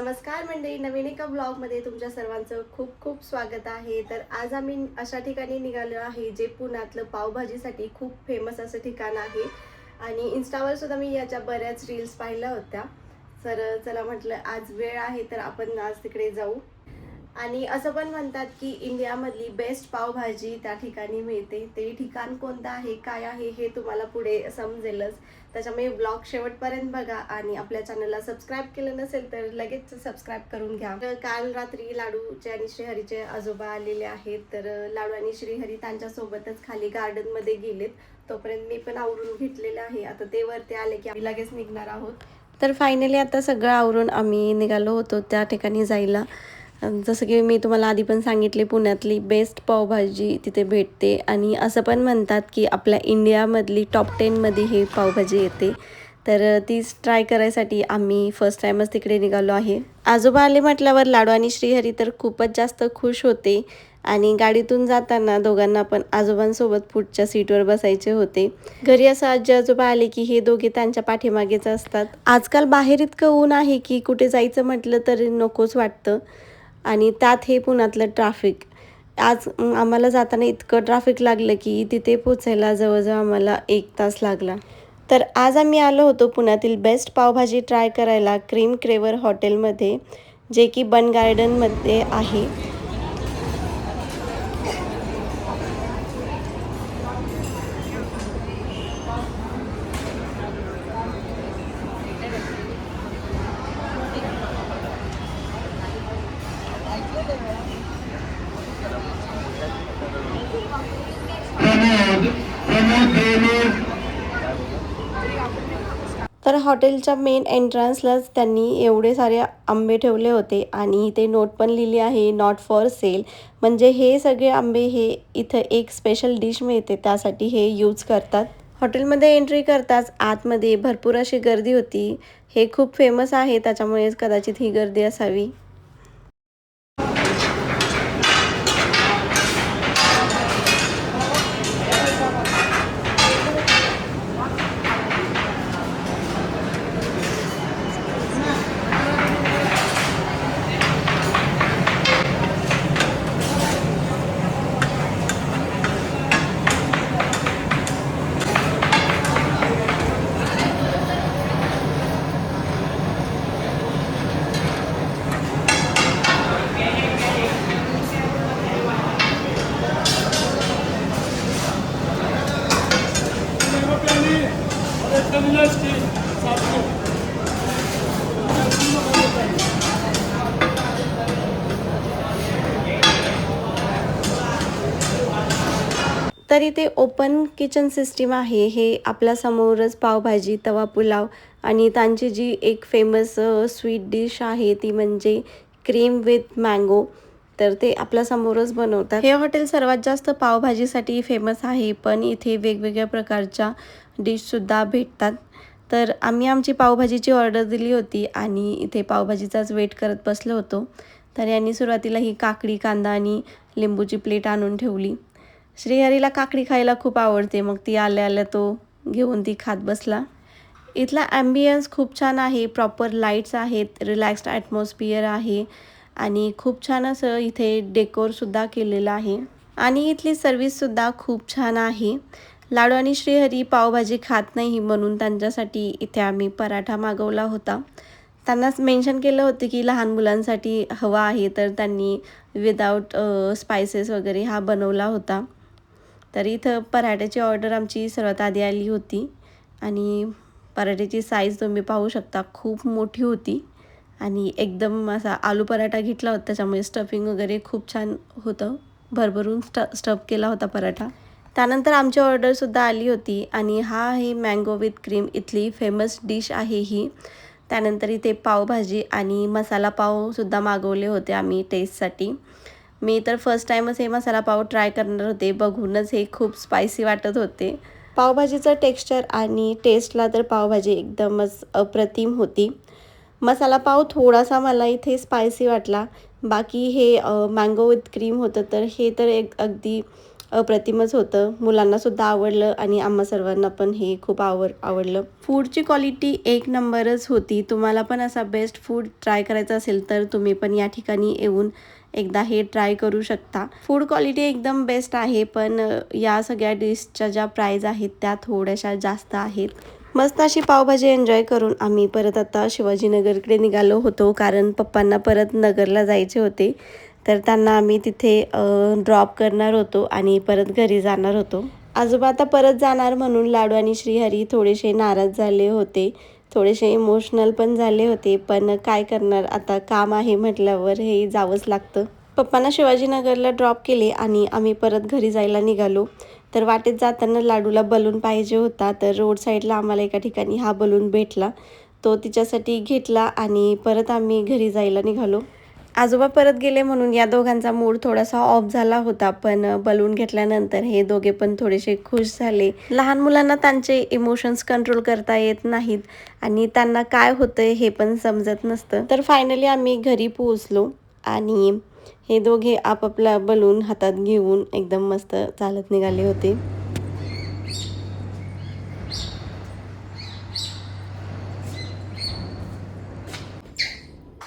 नमस्कार मंडळी, नवीन एका ब्लॉगमध्ये तुमच्या सर्वांचं खूप खूप स्वागत आहे। तर आज आम्ही अशा ठिकाणी निघालो आहे जे पुण्यातलं पावभाजीसाठी खूप फेमस असं ठिकाण आहे आणि इन्स्टावर सुद्धा मी याच्या बऱ्याच रील्स पाहिल्या होत्या। तर चला म्हटलं आज वेळ आहे तर आपण आज तिकडे जाऊ। आणि असं पण म्हणतात की इंडियामधली बेस्ट पावभाजी त्या ठिकाणी मिळते। ते ठिकाण कोणतं आहे, काय आहे हे तुम्हाला पुढे समजेलच। त्याच्यामुळे ब्लॉग शेवटपर्यंत बघा आणि आपल्या चॅनलला सबस्क्राईब केलं नसेल तर लगेच सबस्क्राईब करून घ्या। काल रात्री लाडूचे आणि श्रीहरीचे आजोबा आलेले आहेत, तर लाडू आणि श्रीहरी त्यांच्यासोबतच खाली गार्डनमध्ये गेलेत। तोपर्यंत मी पण आवरून घेतलेले आहे। आता ते वरती आले की आम्ही लगेच निघणार आहोत। तर फायनली आता सगळं आवरून आम्ही निघालो होतो त्या ठिकाणी जायला। जसं की मी तुम्हाला आधी पण सांगितले, पुण्यातली बेस्ट पावभाजी तिथे भेटते आणि असं पण म्हणतात की आपल्या इंडियामधली टॉप 10मध्ये हे पावभाजी येते। तर तीच ट्राय करायसाठी आम्ही फर्स्ट टाईमच तिकडे निघालो आहे। आजोबा आले म्हटल्यावर लाडू आणि श्रीहरी तर खूपच जास्त खुश होते आणि गाडीतून जाताना दोघांना पण आजोबांसोबत पुढच्या सीटवर बसायचे होते। घरी असं आजी आजोबा आले की हे दोघे त्यांच्या पाठीमागेच असतात। आजकाल बाहेर इतकं ऊन आहे की कुठे जायचं म्हटलं तरी नकोच वाटतं आणि त्यात हे पुण्यातलं ट्रॅफिक। आज आम्हाला जाताना इतकं ट्रॅफिक लागलं की तिथे पोचायला जवळजवळ आम्हाला 1 तास लागला। तर आज आम्ही आलो होतो पुण्यातील बेस्ट पावभाजी ट्राय करायला क्रीम क्रेवर हॉटेलमध्ये, जे की बन गार्डनमध्ये आहे। तर हॉटेलच्या मेन एंट्रन्सलाच त्यांनी एवढे सारे आंबे ठेवले होते आणि इथे नोट पण लिहिली आहे, नॉट फॉर सेल। म्हणजे हे सगळे आंबे हे इथं एक स्पेशल डिश मिळते त्यासाठी हे यूज करतात। हॉटेलमध्ये एंट्री करताच आतमध्ये भरपूर अशी गर्दी होती। हे खूप फेमस आहे त्याच्यामुळेच कदाचित ही गर्दी असावी। तर इथे ओपन किचन सिस्टीम आहे। हे आपल्या समोरच पावभाजी, तवा पुलाव आणि त्यांची जी एक फेमस स्वीट डिश आहे ती म्हणजे क्रीम विथ मँगो, तर ते आपल्या समोरच बनवतात। हे हॉटेल सर्वात जास्त पावभाजीसाठी फेमस आहे, पण इथे वेगवेगळ्या प्रकारच्या डिशसुद्धा भेटतात। तर आम्ही आमची पावभाजीची ऑर्डर दिली होती आणि इथे पावभाजीचाच वेट करत बसलो होतो। तर यांनी सुरुवातीला ही काकडी, कांदा आणि लिंबूची प्लेट आणून ठेवली। श्रीहरीला काकडी खायला खूप आवडते, मग ती आल्या आल्या तो घेऊन ती खात बसला। इथला ॲम्बियन्स खूप छान आहे, प्रॉपर लाईट्स आहेत, रिलॅक्स्ड ॲटमॉस्फिअर आहे आणि खूप छान असं इथे डेकोरसुद्धा केलेलं आहे आणि इथली सर्विससुद्धा खूप छान आहे। लाडू आणि श्रीहरी पावभाजी खात नाही म्हणून त्यांच्यासाठी इथे आम्ही पराठा मागवला होता। त्यांनाच मेन्शन केलं होतं की लहान मुलांसाठी हवा आहे, तर त्यांनी विदाऊट स्पायसेस वगैरे हा बनवला होता। तर इथं पराठ्याची ऑर्डर आमची सर्वात आधी आली होती आणि पराठ्याची साईज तुम्ही पाहू शकता, खूप मोठी होती आणि एकदम असा आलू पराठा घेतला होता, त्याच्यामुळे स्टफिंग वगैरे खूप छान होतं, भरभरून स्टफ केला होता पराठा। त्यानंतर आमची ऑर्डरसुद्धा आली होती आणि हा आहे मँगो विथ क्रीम, इथली फेमस डिश आहे ही। त्यानंतर इथे पावभाजी आणि मसाला पावसुद्धा मागवले होते आम्ही टेस्टसाठी। मी तर फर्स्ट टाईमच हे मसाला पाव ट्राय करणार होते, बघूनच हे खूप स्पायसी वाटत होते। पावभाजीचं टेक्स्चर आणि टेस्टला तर पावभाजी एकदमच अप्रतिम होती। मसाला पाव थोडासा मला इथे स्पायसी वाटला, बाकी हे मँगो विथ क्रीम होतं तर हे तर एक अगदी अप्रतिमच होतं. मुलांनासुद्धा आवडलं आणि आम्हा सर्वांना पण हे खूप आवडलं. फूडची क्वालिटी एक नंबरच होती. तुम्हाला पण असा बेस्ट फूड ट्राय करायचा असेल तर तुम्ही पण या ठिकाणी येऊन एकदा हे ट्राय करू शकता. फूड क्वालिटी एकदम बेस्ट आहे, पण या सगळ्या डिशच्या ज्या प्राईज आहेत त्या थोड्याशा जास्त आहेत. मस्त अशी पावभाजी एन्जॉय करून आम्ही परत आता शिवाजीनगरकडे निघालो होतो, कारण पप्पांना परत नगरला जायचे होते. तर त्यांना आम्ही तिथे ड्रॉप करणार होतो आणि परत घरी जाणार होतो. आजोबा आता परत जाणार म्हणून लाडू आणि श्रीहरी थोडेसे नाराज झाले होते, थोडेसे इमोशनल पण झाले होते, पण काय करणार, आता काम आहे म्हटल्यावर हे जावंच लागतं. पप्पांना शिवाजीनगरला ड्रॉप केले आणि आम्ही परत घरी जायला निघालो. तर वाटेत जाताना लाडूला बलून पाहिजे होता, तर रोड साईडला आम्हाला एका ठिकाणी हा बलून भेटला. तो तिच्यासाठी घेतला आणि परत आम्ही घरी जायला निघालो. आजोबा परत गेले म्हणून या दोघांचा मूड थोडासा ऑफ झाला होता, पण बलून घेतल्यानंतर हे दोघे पण थोडेसे खुश झाले. लहान मुलांना त्यांचे इमोशन्स कंट्रोल करता येत नाहीत आणि त्यांना काय होतंय हे पण समजत नसतं. तर फायनली आम्ही घरी पोहोचलो आणि हे दोघे आपापला बलून हातात घेऊन एकदम मस्त चालत निघाले होते.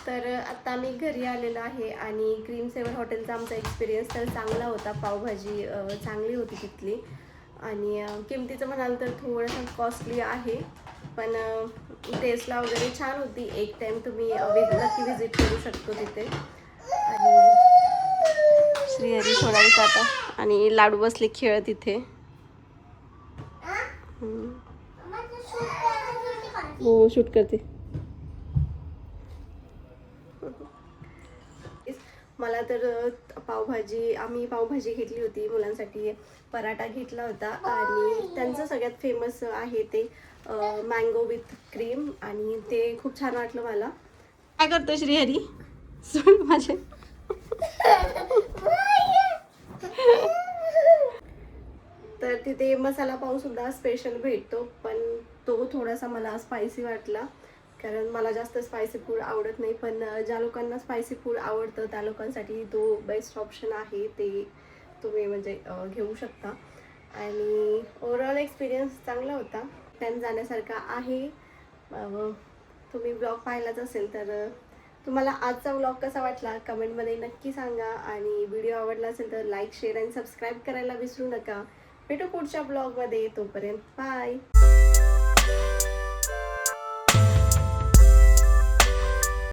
तर आता आम्ही घरी आलेलो आहे आणि क्रीम सेवन हॉटेलचा आमचा एक्सपिरियन्स तर चांगला होता. पावभाजी चांगली होती तिथली आणि किमतीचं म्हणाल तर थोडंसं कॉस्टली आहे, पण टेस्टला वगैरे छान होती. एक टाईम तुम्ही नक्की व्हिजिट करू शकतो तिथे. आणि श्रीहरी थोडा वेळ आता आणि लाडू बसले खेळत इथे. हो, शूट करते. मला तर आम्ही पावभाजी घेतली होती, मुलांसाठी पराठा घेतला होता आणि त्यांचं सगळ्यात फेमस आहे ते मँगो विथ क्रीम आणि ते खूप छान वाटलं मला. काय करतो श्रीहरी? सोड माझे. तर तिथे मसाला पाव सुद्धा स्पेशल भेटतो, पण तो थोडासा मला स्पायसी वाटला, कारण मला जास्त स्पायसी फूड आवडत नाही. पण ज्या लोकांना स्पायसी फूड आवडतं त्या लोकांसाठी तो बेस्ट ऑप्शन आहे, ते तुम्ही म्हणजे घेऊ शकता. आणि ओव्हरऑल एक्सपिरियन्स चांगला होता, टाईम जाण्यासारखा आहे. तुम्ही ब्लॉग पाहिलाच असेल तर तुम्हाला आजचा व्लॉग कसा वाटला कमेंटमध्ये नक्की सांगा आणि व्हिडिओ आवडला असेल तर लाईक, शेअर आणि सबस्क्राईब करायला विसरू नका. भेटू पुढच्या ब्लॉगमध्ये. तोपर्यंत बाय.